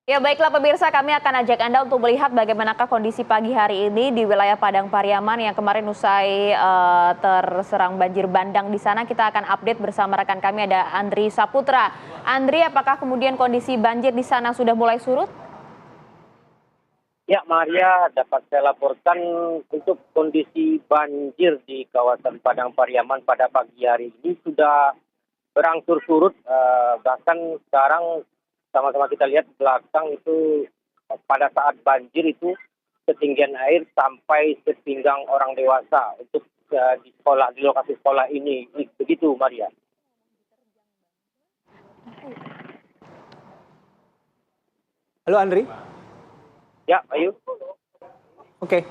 Ya baiklah pemirsa, kami akan ajak Anda untuk melihat bagaimanakah kondisi pagi hari ini di wilayah Padang Pariaman yang kemarin usai terserang banjir bandang di sana. Kita akan update bersama rekan kami, ada Andri Saputra. Andri, apakah kemudian kondisi banjir di sana sudah mulai surut? Ya, Maria, dapat saya laporkan untuk kondisi banjir di kawasan Padang Pariaman pada pagi hari ini sudah berangsur surut. Bahkan sekarang sama-sama kita lihat belakang itu pada saat banjir itu ketinggian air sampai sepinggang orang dewasa untuk di sekolah, di lokasi sekolah ini. Begitu, Maria. Halo Andri. Ya, Ayu. Oke.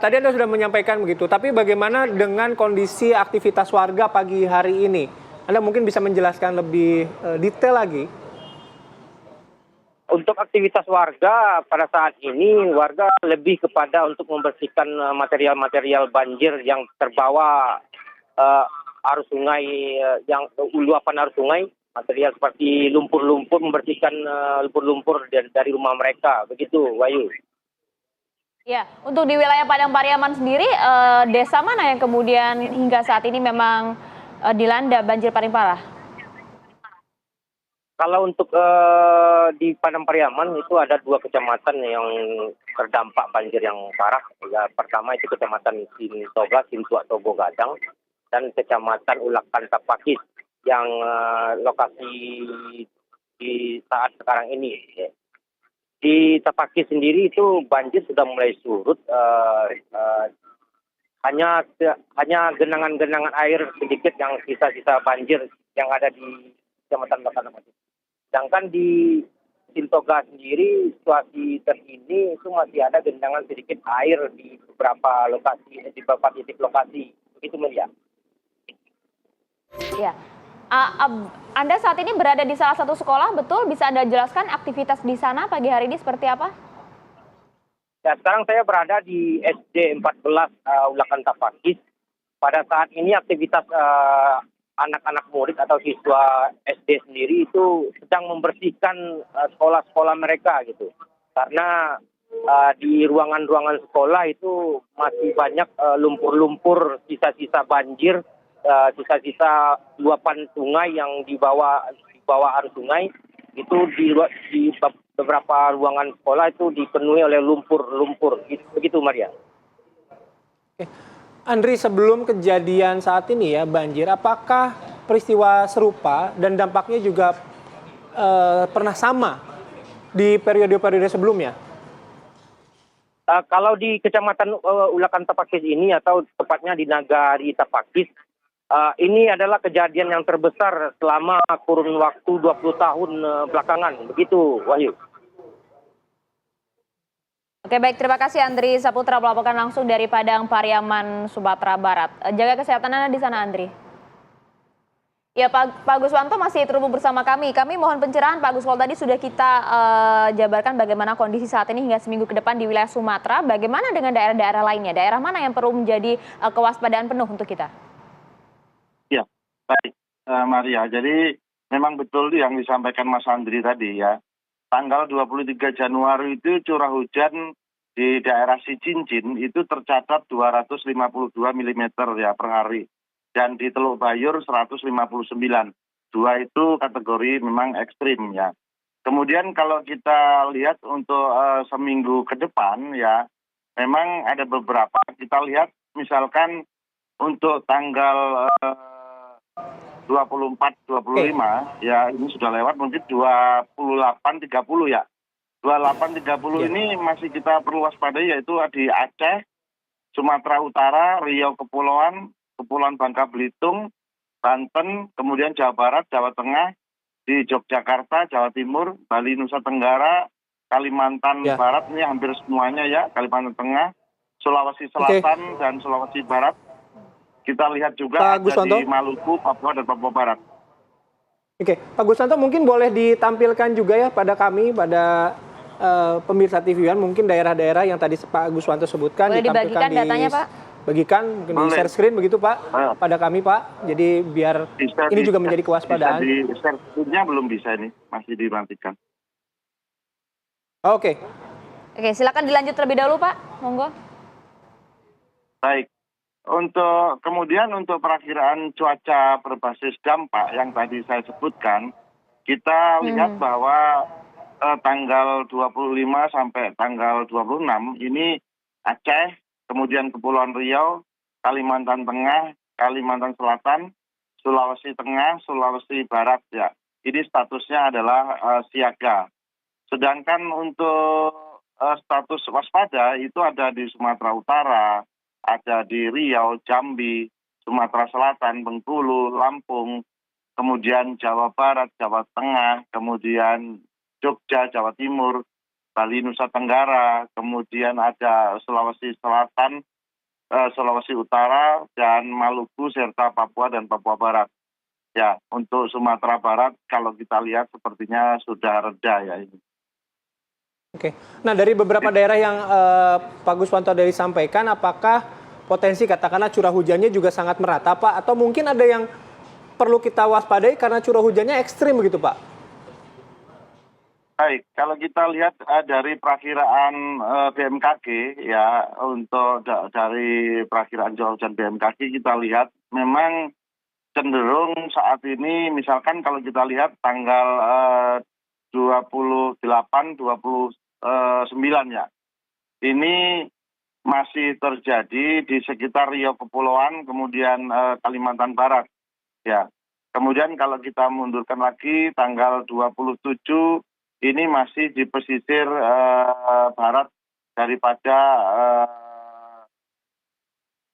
Tadi Anda sudah menyampaikan begitu, tapi bagaimana dengan kondisi aktivitas warga pagi hari ini? Anda mungkin bisa menjelaskan lebih detail lagi. Untuk aktivitas warga pada saat ini, warga lebih kepada untuk membersihkan material-material banjir yang terbawa arus sungai, yang luapan arus sungai, material seperti lumpur-lumpur, membersihkan lumpur-lumpur dari rumah mereka. Begitu, Wayu. Ya, untuk di wilayah Padang Pariaman sendiri, desa mana yang kemudian hingga saat ini memang dilanda banjir paling parah? Kalau untuk di Padang Pariaman itu ada 2 kecamatan yang terdampak banjir yang parah. Ya, pertama itu kecamatan Sintoga, Sintua, Togo Gadang, dan kecamatan Ulakan Tapakis yang lokasi di saat sekarang ini. Ya. Di Tapakis sendiri itu banjir sudah mulai surut, hanya genangan-genangan air sedikit yang sisa-sisa banjir yang ada di kecamatan Ulakan Tapakis. Sedangkan di Sintoga sendiri situasi terkini itu masih ada genangan sedikit air di beberapa lokasi, di beberapa titik lokasi. Begitu, Melia. Ya. Anda saat ini berada di salah satu sekolah, betul? Bisa Anda jelaskan aktivitas di sana pagi hari ini seperti apa? Ya, sekarang saya berada di SD 14 Ulakan Tapakis. Pada saat ini aktivitas anak-anak murid atau siswa SD sendiri itu sedang membersihkan sekolah-sekolah mereka gitu. Karena di ruangan-ruangan sekolah itu masih banyak lumpur-lumpur, sisa-sisa banjir, sisa-sisa luapan sungai yang dibawa arus sungai itu di beberapa ruangan sekolah itu dipenuhi oleh lumpur-lumpur. Begitu, Maria. Oke. Andri, sebelum kejadian saat ini ya banjir, apakah peristiwa serupa dan dampaknya juga pernah sama di periode-periode sebelumnya? Kalau di kecamatan Ulakan Tapakis ini atau tepatnya di Nagari Tapakis, ini adalah kejadian yang terbesar selama kurun waktu 20 tahun belakangan. Begitu, Wahyu. Oke, baik, terima kasih Andri Saputra melaporkan langsung dari Padang Pariaman, Sumatera Barat. Jaga kesehatan Anda di sana, Andri. Ya, Pak Guswanto masih terhubung bersama kami. Kami mohon pencerahan, Pak Gus. Kalau tadi sudah kita jabarkan bagaimana kondisi saat ini hingga seminggu ke depan di wilayah Sumatera. Bagaimana dengan daerah-daerah lainnya? Daerah mana yang perlu menjadi kewaspadaan penuh untuk kita? Ya, baik, Maria. Jadi memang betul yang disampaikan Mas Andri tadi ya. Tanggal 23 Januari itu curah hujan di daerah Sicincin itu tercatat 252 mm ya per hari. Dan di Teluk Bayur 159. Dua itu kategori memang ekstrim ya. Kemudian kalau kita lihat untuk seminggu ke depan ya, memang ada beberapa. Kita lihat misalkan untuk tanggal 24, 25 ya ini sudah lewat, mungkin 28, 30 ya. 28, 30 ini masih kita perlu waspadai, yaitu di Aceh, Sumatera Utara, Riau Kepulauan Bangka Belitung, Banten, kemudian Jawa Barat, Jawa Tengah, di Yogyakarta, Jawa Timur, Bali, Nusa Tenggara, Kalimantan Barat, ini hampir semuanya ya, Kalimantan Tengah, Sulawesi Selatan dan Sulawesi Barat. Kita lihat juga ada di Maluku, Papua, dan Papua Barat. Oke, Pak Guswanto mungkin boleh ditampilkan juga ya pada kami, pada pemirsa TV One, mungkin daerah-daerah yang tadi Pak Guswanto sebutkan. Boleh dibagikan datanya, Pak? Bagikan, mungkin di share screen begitu Pak, pada kami Pak. Jadi biar ini juga menjadi kewaspadaan. Di share screen-nya belum bisa ini, masih dimatikan. Oke. Oke, silakan dilanjut terlebih dahulu Pak, monggo. Baik. Kemudian untuk perakiraan cuaca berbasis dampak yang tadi saya sebutkan, kita lihat bahwa tanggal 25 sampai tanggal 26 ini Aceh, kemudian Kepulauan Riau, Kalimantan Tengah, Kalimantan Selatan, Sulawesi Tengah, Sulawesi Barat ya. Ini statusnya adalah siaga. Sedangkan untuk status waspada itu ada di Sumatera Utara, ada di Riau, Jambi, Sumatera Selatan, Bengkulu, Lampung, kemudian Jawa Barat, Jawa Tengah, kemudian Jogja, Jawa Timur, Bali, Nusa Tenggara, kemudian ada Sulawesi Selatan, Sulawesi Utara, dan Maluku, serta Papua dan Papua Barat. Ya, untuk Sumatera Barat kalau kita lihat sepertinya sudah reda ya ini. Oke. Nah, dari beberapa daerah yang Pak Guswanto dari sampaikan, apakah potensi katakanlah curah hujannya juga sangat merata, Pak? Atau mungkin ada yang perlu kita waspadai karena curah hujannya ekstrim begitu, Pak? Baik, kalau kita lihat dari perakiraan BMKG ya, untuk dari perakiraan curah hujan BMKG kita lihat memang cenderung saat ini, misalkan kalau kita lihat tanggal 28, 29 ya. Ini masih terjadi di sekitar Riau Kepulauan, kemudian Kalimantan Barat. Ya. Kemudian kalau kita mundurkan lagi tanggal 27 ini masih di pesisir barat daripada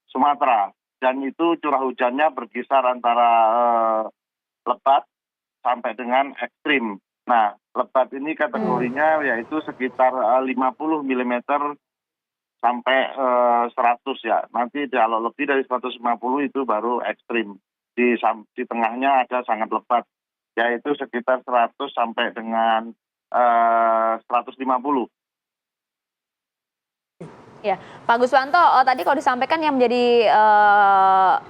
Sumatera. Dan itu curah hujannya berkisar antara lebat sampai dengan ekstrim. Nah, lebat ini kategorinya yaitu sekitar 50 mm sampai 100 ya. Nanti kalau lebih dari 150 itu baru ekstrim. Di tengahnya ada sangat lebat, yaitu sekitar 100 sampai dengan 150. Ya, Pak Guswanto, tadi kalau disampaikan yang menjadi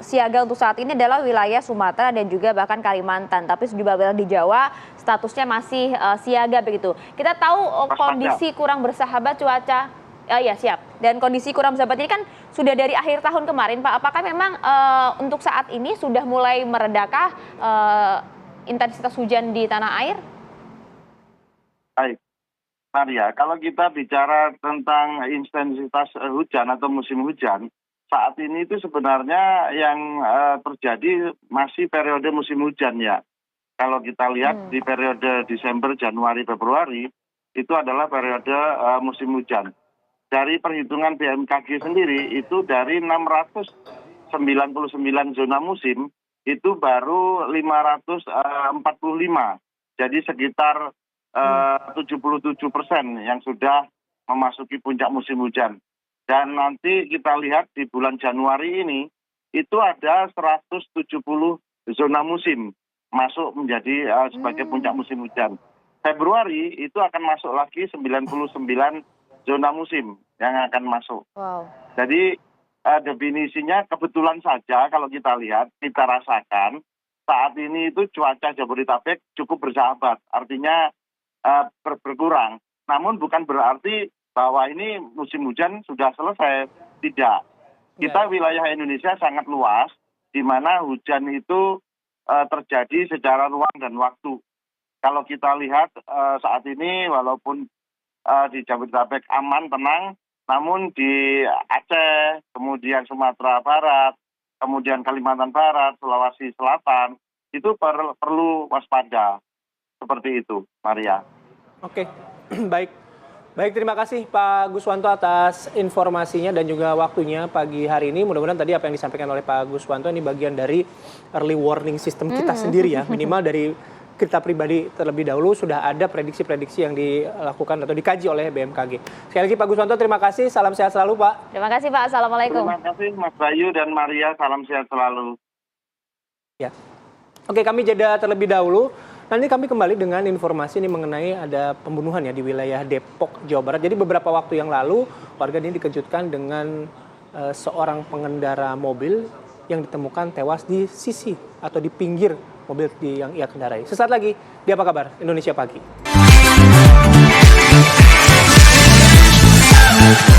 siaga untuk saat ini adalah wilayah Sumatera dan juga bahkan Kalimantan. Tapi sejumlah wilayah di Jawa statusnya masih siaga begitu. Kita tahu kondisi kurang bersahabat cuaca. Ya siap. Dan kondisi kurang bersahabat ini kan sudah dari akhir tahun kemarin, Pak. Apakah memang untuk saat ini sudah mulai meredakah intensitas hujan di tanah air? Baik. Maria, kalau kita bicara tentang intensitas hujan atau musim hujan, saat ini itu sebenarnya yang terjadi masih periode musim hujan ya. Kalau kita lihat di periode Desember, Januari, Februari, itu adalah periode musim hujan. Dari perhitungan BMKG sendiri, itu dari 699 zona musim, itu baru 545. Jadi sekitar 77% yang sudah memasuki puncak musim hujan. Dan nanti kita lihat di bulan Januari ini, itu ada 170 zona musim masuk menjadi sebagai puncak musim hujan. Februari itu akan masuk lagi 99 zona musim yang akan masuk. Wow. Jadi definisinya kebetulan saja kalau kita lihat, kita rasakan saat ini itu cuaca Jabodetabek cukup bersahabat. Artinya berkurang. Namun bukan berarti bahwa ini musim hujan sudah selesai. Tidak. Kita wilayah Indonesia sangat luas, di mana hujan itu terjadi secara ruang dan waktu. Kalau kita lihat saat ini walaupun di Jabodetabek aman, tenang, namun di Aceh, kemudian Sumatera Barat, kemudian Kalimantan Barat, Sulawesi Selatan, itu perlu waspada. Seperti itu, Maria. Oke, baik. Baik, terima kasih Pak Guswanto atas informasinya dan juga waktunya pagi hari ini. Mudah-mudahan tadi apa yang disampaikan oleh Pak Guswanto ini bagian dari early warning system kita sendiri ya. Minimal dari kita pribadi terlebih dahulu sudah ada prediksi-prediksi yang dilakukan atau dikaji oleh BMKG. Sekali lagi Pak Guswanto, terima kasih. Salam sehat selalu, Pak. Terima kasih, Pak. Assalamualaikum. Terima kasih Mas Bayu dan Maria. Salam sehat selalu. Ya. Oke, kami jeda terlebih dahulu. Nanti kami kembali dengan informasi ini mengenai ada pembunuhan ya di wilayah Depok, Jawa Barat. Jadi beberapa waktu yang lalu warga ini dikejutkan dengan seorang pengendara mobil yang ditemukan tewas di sisi atau di pinggir mobil yang ia kendarai. Sesaat lagi di Apa Kabar Indonesia Pagi. Bye.